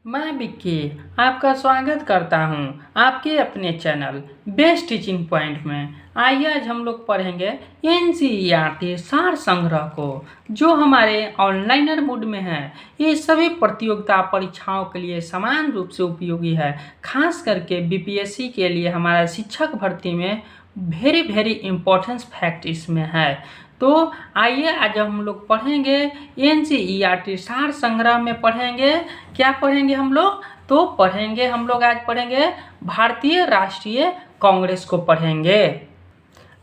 मैं विक्की आपका स्वागत करता हूं आपके अपने चैनल बेस्ट टीचिंग पॉइंट में। आइए आज हम लोग पढ़ेंगे एनसीईआरटी सार संग्रह को, जो हमारे ऑनलाइनर मोड में है। ये सभी प्रतियोगिता परीक्षाओं के लिए समान रूप से उपयोगी है, खास करके बीपीएससी के लिए। हमारा शिक्षक भर्ती में वेरी इम्पोर्टेंट फैक्ट इसमें है। तो आइए आज हम लोग पढ़ेंगे एनसीईआरटी सार संग्रह में पढ़ेंगे। क्या पढ़ेंगे हम लोग? तो पढ़ेंगे हम लोग आज पढ़ेंगे भारतीय राष्ट्रीय कांग्रेस को पढ़ेंगे।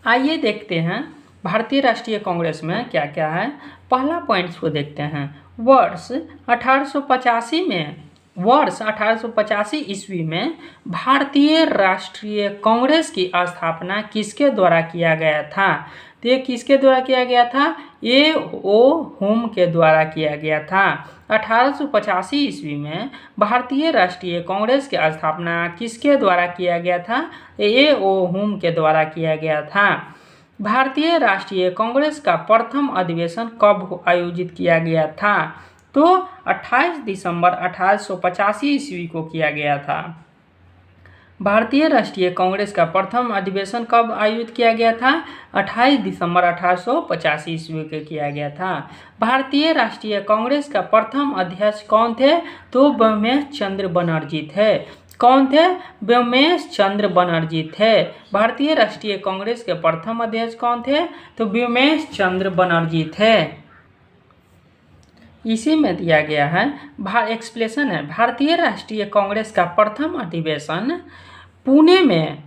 आइए देखते हैं भारतीय राष्ट्रीय कांग्रेस में क्या क्या है। पहला पॉइंट्स को देखते हैं। वर्ष 1885 ईस्वी में भारतीय राष्ट्रीय कांग्रेस की स्थापना किसके द्वारा किया गया था? तो ये किसके द्वारा किया गया था? ए.ओ. हुम के द्वारा किया गया था। 1885 ईस्वी में भारतीय राष्ट्रीय कांग्रेस की स्थापना किसके द्वारा किया गया था? ए.ओ. हुम के द्वारा किया गया था। भारतीय राष्ट्रीय कांग्रेस का प्रथम अधिवेशन कब आयोजित किया गया था? तो 28 दिसंबर 1885 ईस्वी को किया गया था। भारतीय राष्ट्रीय कांग्रेस का प्रथम अधिवेशन कब आयोजित किया गया था? 28 दिसंबर 1885 ईस्वी को किया गया था। भारतीय राष्ट्रीय कांग्रेस का प्रथम अध्यक्ष कौन थे? तो ब्रह्मेश चंद्र बनर्जी थे। कौन थे? ब्रह्मेश चंद्र बनर्जी थे। भारतीय राष्ट्रीय कांग्रेस के प्रथम अध्यक्ष कौन थे? तो ब्रह्मेश चंद्र बनर्जी थे। इसी में दिया गया है एक्सप्लेनेशन है। भारतीय राष्ट्रीय कांग्रेस का प्रथम अधिवेशन पुणे में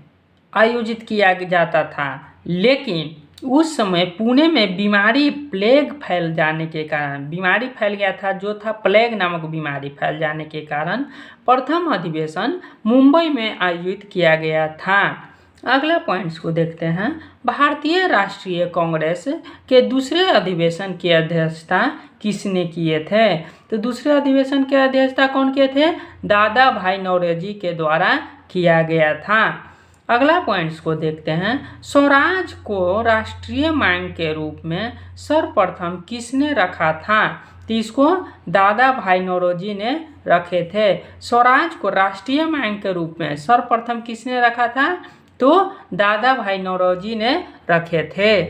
आयोजित किया जाता था, लेकिन उस समय पुणे में बीमारी प्लेग फैल जाने के कारण बीमारी फैल गया था, जो था प्लेग नामक बीमारी फैल जाने के कारण प्रथम अधिवेशन मुंबई में आयोजित किया गया था। अगला पॉइंट्स को देखते हैं। भारतीय राष्ट्रीय कांग्रेस के दूसरे अधिवेशन की अध्यक्षता किसने किए थे? तो दूसरे अधिवेशन के अध्यक्षता कौन किए थे? दादा भाई नौरोजी के द्वारा किया गया था। अगला पॉइंट्स को देखते हैं। स्वराज को राष्ट्रीय मांग के रूप में सर्वप्रथम किसने रखा था? तो इसको दादा भाई नौरोजी ने रखे थे। स्वराज को राष्ट्रीय मांग के रूप में सर्वप्रथम किसने रखा था? तो दादा भाई नौरोजी ने रखे थे।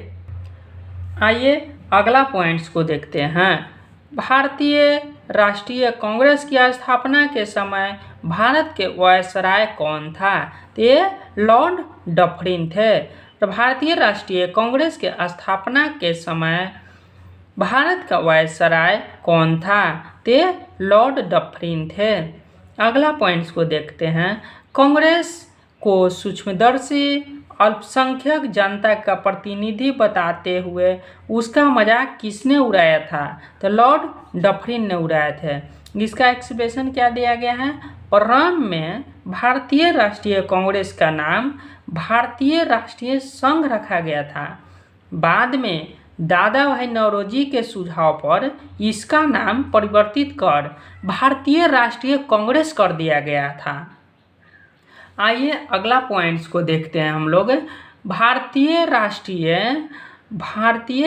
आइए अगला पॉइंट्स को देखते हैं। भारतीय राष्ट्रीय कांग्रेस की स्थापना के समय भारत के वायसराय कौन था? तो ये लॉर्ड डफरिन थे। तो भारतीय राष्ट्रीय कांग्रेस के स्थापना के समय भारत का वायसराय कौन था? तो लॉर्ड डफरिन थे। अगला पॉइंट्स को देखते हैं। कांग्रेस को सूक्ष्मदर्शी अल्पसंख्यक जनता का प्रतिनिधि बताते हुए उसका मजाक किसने उड़ाया था? तो लॉर्ड डफरिन ने उड़ाया थे। इसका एक्सप्लेनेशन क्या दिया गया है? प्रारंभ में भारतीय राष्ट्रीय कांग्रेस का नाम भारतीय राष्ट्रीय संघ रखा गया था। बाद में दादा भाई नौरोजी के सुझाव पर इसका नाम परिवर्तित कर भारतीय राष्ट्रीय कांग्रेस कर दिया गया था। आइए अगला पॉइंट्स को देखते हैं हम लोग। भारतीय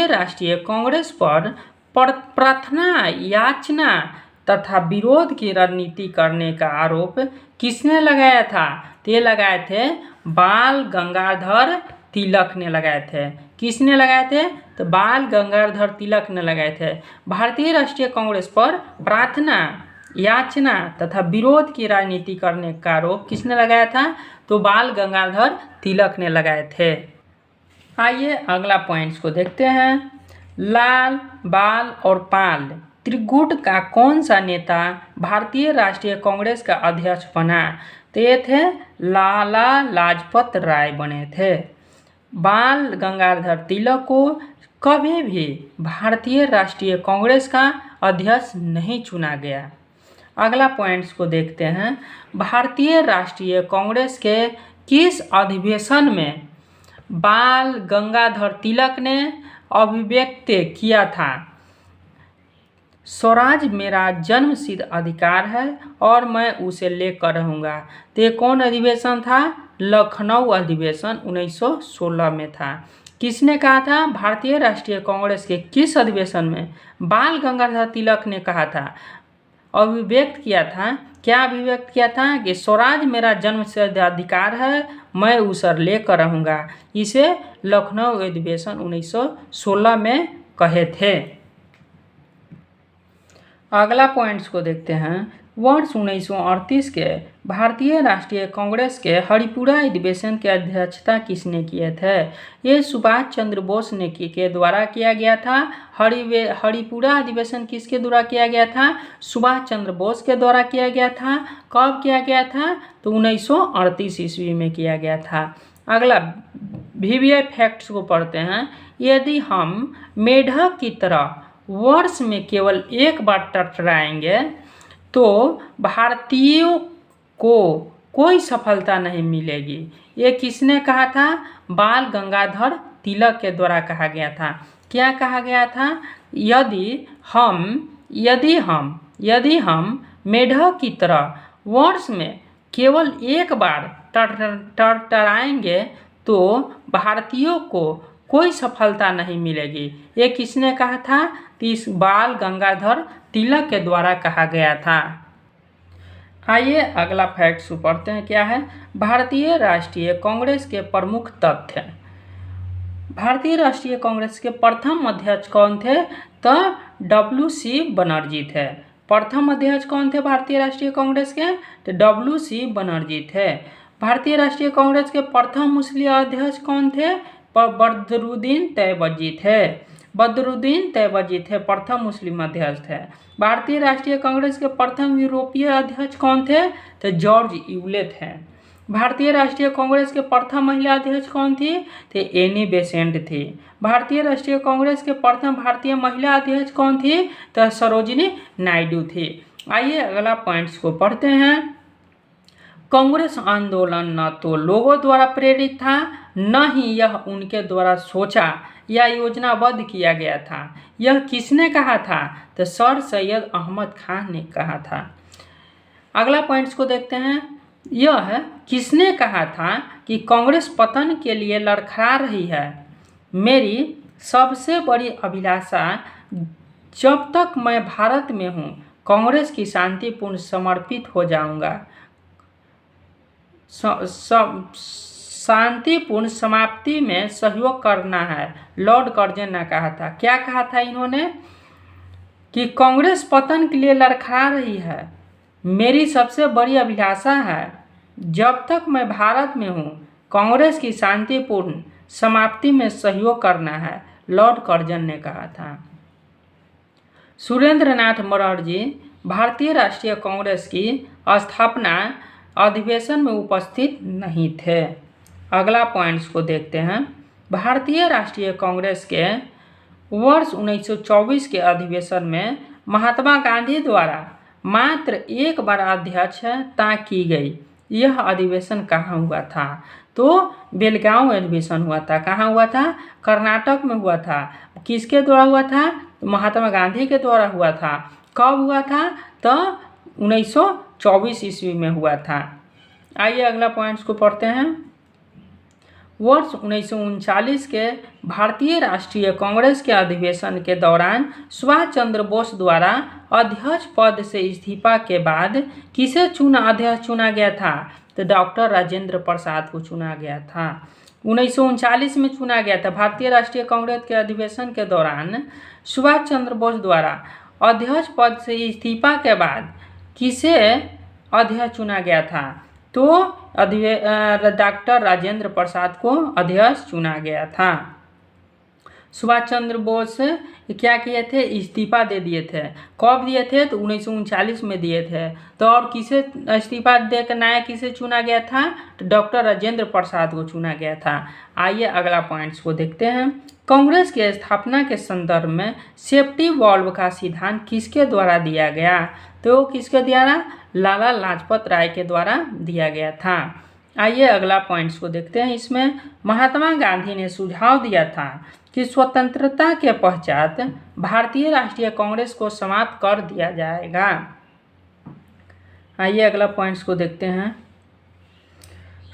राष्ट्रीय कांग्रेस पर प्रार्थना, याचना तथा विरोध की राजनीति करने का आरोप किसने लगाया था? तो ये लगाए थे बाल गंगाधर तिलक ने लगाए थे। किसने लगाए थे? तो बाल गंगाधर तिलक ने लगाए थे। भारतीय राष्ट्रीय कांग्रेस पर प्रार्थना, याचना तथा विरोध की राजनीति करने का आरोप किसने लगाया था? तो बाल गंगाधर तिलक ने लगाए थे। आइए अगला पॉइंट्स को देखते हैं। लाल, बाल और पाल त्रिगुट का कौन सा नेता भारतीय राष्ट्रीय कांग्रेस का अध्यक्ष बना? तो ये थे लाला लाजपत राय बने थे। बाल गंगाधर तिलक को कभी भी भारतीय राष्ट्रीय कांग्रेस का अध्यक्ष नहीं चुना गया। अगला पॉइंट्स को देखते हैं। भारतीय राष्ट्रीय कांग्रेस के किस अधिवेशन में बाल गंगाधर तिलक ने अभिव्यक्त किया था? स्वराज मेरा जन्मसिद्ध अधिकार है और मैं उसे लेकर रहूँगा। तो ये कौन अधिवेशन था? लखनऊ अधिवेशन 1916 में था। किसने कहा था? भारतीय राष्ट्रीय कांग्रेस के किस अधिवेशन में बाल गंगाधर तिलक ने कहा था, अभिव्यक्त किया था क्या अभिव्यक्त किया था कि स्वराज मेरा जन्मसिद्ध अधिकार है, मैं उसे लेकर रहूँगा। इसे लखनऊ अधिवेशन 1916 में कहे थे। अगला पॉइंट्स को देखते हैं। वर्ष 1938 के भारतीय राष्ट्रीय कांग्रेस के हरिपुरा अधिवेशन की अध्यक्षता किसने किए थे? ये सुभाष चंद्र बोस ने के द्वारा किया गया था। हरिपुरा अधिवेशन किसके द्वारा किया गया था? सुभाष चंद्र बोस के द्वारा किया गया था। कब किया गया था? तो 1938 ईस्वी में किया गया था। अगला VVI फैक्ट्स को पढ़ते हैं। यदि हम मेढक की तरह वर्ष में केवल एक बार टकराएंगे तो भारतीयों को कोई सफलता नहीं मिलेगी। ये किसने कहा था? बाल गंगाधर तिलक के द्वारा कहा गया था। क्या कहा गया था? यदि हम मेढक की तरह वर्ष में केवल एक बार टकराएंगे तो भारतीयों को कोई सफलता नहीं मिलेगी। ये किसने कहा था? बाल गंगाधर तिलक के द्वारा कहा गया था। आइए अगला फैक्ट्स पढ़ते हैं। क्या है? भारतीय राष्ट्रीय कांग्रेस के प्रमुख तथ्य। भारतीय राष्ट्रीय कांग्रेस के प्रथम अध्यक्ष कौन थे? तो WC बनर्जी थे। प्रथम अध्यक्ष कौन थे भारतीय राष्ट्रीय कांग्रेस के? तो WC बनर्जी थे। भारतीय राष्ट्रीय कांग्रेस के प्रथम मुस्लिम अध्यक्ष कौन थे? बदरुद्दीन तैयबजी थे। बदरुद्दीन तैयबजी थे, प्रथम मुस्लिम अध्यक्ष थे। भारतीय राष्ट्रीय कांग्रेस के प्रथम यूरोपीय अध्यक्ष कौन थे? तो जॉर्ज यूलेट थे। भारतीय राष्ट्रीय कांग्रेस के प्रथम महिला अध्यक्ष कौन थी? तो एनी बेसेंट थी। भारतीय राष्ट्रीय कांग्रेस के प्रथम भारतीय महिला अध्यक्ष कौन थी? तो सरोजिनी नायडू थी। आइए अगला पॉइंट्स को पढ़ते हैं। कांग्रेस आंदोलन न तो लोगों द्वारा प्रेरित था, न ही यह उनके द्वारा सोचा या योजनाबद्ध किया गया था। यह किसने कहा था? तो सर सैयद अहमद खान ने कहा था। अगला पॉइंट्स को देखते हैं। यह किसने कहा था कि कांग्रेस पतन के लिए लड़खड़ा रही है? मेरी सबसे बड़ी अभिलाषा जब तक मैं भारत में हूँ कांग्रेस की शांतिपूर्ण समर्पित हो जाऊंगा। शांतिपूर्ण समाप्ति में सहयोग करना है, लॉर्ड कर्जन ने कहा था। क्या कहा था इन्होंने? कि कांग्रेस पतन के लिए लड़खड़ा रही है, मेरी सबसे बड़ी अभिलाषा है जब तक मैं भारत में हूँ कांग्रेस की शांतिपूर्ण समाप्ति में सहयोग करना है, लॉर्ड कर्जन ने कहा था। सुरेंद्रनाथ बनर्जी भारतीय राष्ट्रीय कांग्रेस की स्थापना अधिवेशन में उपस्थित नहीं थे। अगला पॉइंट्स को देखते हैं। भारतीय राष्ट्रीय कांग्रेस के वर्ष 1924 के अधिवेशन में महात्मा गांधी द्वारा मात्र एक बार अध्यक्षता की गई। यह अधिवेशन कहाँ हुआ था? तो बेलगांव अधिवेशन हुआ था। कहाँ हुआ था? कर्नाटक में हुआ था। किसके द्वारा हुआ था? तो महात्मा गांधी के द्वारा हुआ था। कब हुआ था? तो 1924 ईस्वी में हुआ था। आइए अगला पॉइंट्स को पढ़ते हैं। वर्ष 1939 के भारतीय राष्ट्रीय कांग्रेस के अधिवेशन के दौरान सुभाष चंद्र बोस द्वारा अध्यक्ष पद से इस्तीफा के बाद किसे अध्यक्ष चुना गया था? तो डॉक्टर राजेंद्र प्रसाद को चुना गया था। 1939 में चुना गया था। भारतीय राष्ट्रीय कांग्रेस के अधिवेशन के दौरान सुभाष चंद्र बोस द्वारा अध्यक्ष पद से इस्तीफा के बाद किसे अध्यक्ष चुना गया था? तो डॉक्टर राजेंद्र प्रसाद को अध्यक्ष चुना गया था। सुभाष चंद्र बोस क्या किए थे? इस्तीफा दे दिए थे। कब दिए थे? तो 1939 में दिए थे। तो और किसे इस्तीफा देकर नया किसे चुना गया था? तो डॉक्टर राजेंद्र प्रसाद को चुना गया था। आइए अगला पॉइंट्स को देखते हैं। कांग्रेस की स्थापना के संदर्भ में सेफ्टी वॉल्व का सिद्धांत किसके द्वारा दिया गया? तो किसके द्वारा? लाला लाजपत राय के द्वारा दिया गया था। आइए अगला पॉइंट्स को देखते हैं। इसमें महात्मा गांधी ने सुझाव दिया था कि स्वतंत्रता के पश्चात भारतीय राष्ट्रीय कांग्रेस को समाप्त कर दिया जाएगा। आइए अगला पॉइंट्स को देखते हैं।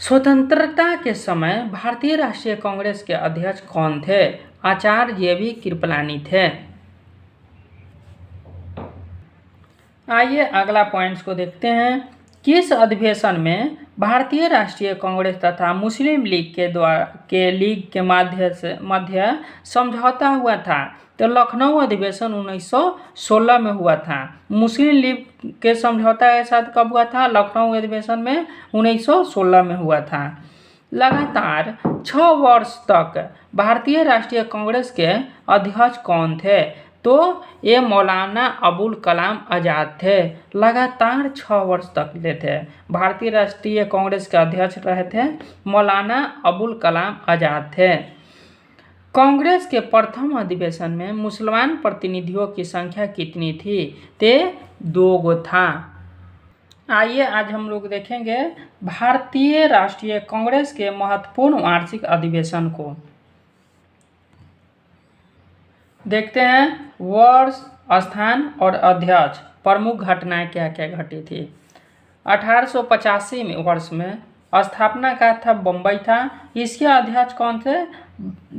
स्वतंत्रता के समय भारतीय राष्ट्रीय कांग्रेस के अध्यक्ष कौन थे? आचार्य JV कृपलानी थे। आइए अगला पॉइंट्स को देखते हैं। किस अधिवेशन में भारतीय राष्ट्रीय कांग्रेस तथा मुस्लिम लीग के मध्य समझौता हुआ था? तो लखनऊ अधिवेशन 1916 में हुआ था। मुस्लिम लीग के समझौता के साथ कब हुआ था? लखनऊ अधिवेशन में 1916 में हुआ था। लगातार 6 वर्ष तक भारतीय राष्ट्रीय कांग्रेस के अध्यक्ष कौन थे? तो ये मौलाना अबुल कलाम आज़ाद थे। लगातार 6 वर्ष तक ले थे भारतीय राष्ट्रीय कांग्रेस के अध्यक्ष रहे थे मौलाना अबुल कलाम आज़ाद थे। कांग्रेस के प्रथम अधिवेशन में मुसलमान प्रतिनिधियों की संख्या कितनी थी? ते 2 गो था। आइए आज हम लोग देखेंगे भारतीय राष्ट्रीय कांग्रेस के महत्वपूर्ण वार्षिक अधिवेशन को। देखते हैं वर्ष, स्थान और अध्यक्ष, प्रमुख घटनाएं क्या क्या घटी थी। 1885 में वर्ष में स्थापना का था बम्बई था। इसके अध्यक्ष कौन थे?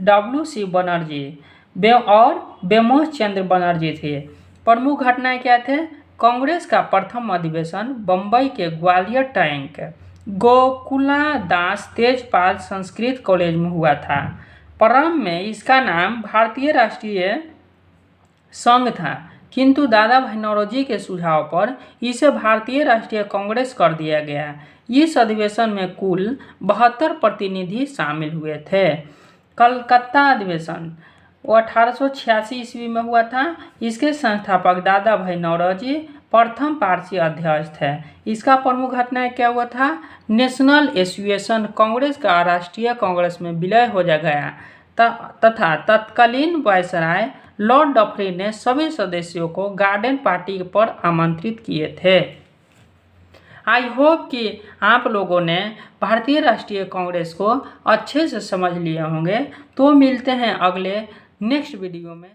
WC बनर्जी और बेमोस चंद्र बनर्जी थे। प्रमुख घटनाएं क्या थे? कांग्रेस का प्रथम अधिवेशन बम्बई के ग्वालियर टैंक गोकुला दास तेजपाल संस्कृत कॉलेज में हुआ था। प्रारंभ में इसका नाम भारतीय राष्ट्रीय संघ था, किंतु दादा भाई नौरोजी के सुझाव पर इसे भारतीय राष्ट्रीय कांग्रेस कर दिया गया। इस अधिवेशन में कुल 72 प्रतिनिधि शामिल हुए थे। कलकत्ता अधिवेशन वो 1886 ईस्वी में हुआ था। इसके संस्थापक दादा भाई नौरोजी प्रथम पारसी अध्यक्ष थे। इसका प्रमुख घटना क्या हुआ था? नेशनल एसोसिएशन कांग्रेस का राष्ट्रीय कांग्रेस में विलय हो गया तथा तत्कालीन वायसराय लॉर्ड डफरी ने सभी सदस्यों को गार्डन पार्टी पर आमंत्रित किए थे। आई होप कि आप लोगों ने भारतीय राष्ट्रीय कांग्रेस को अच्छे से समझ लिए होंगे। तो मिलते हैं अगले नेक्स्ट वीडियो में।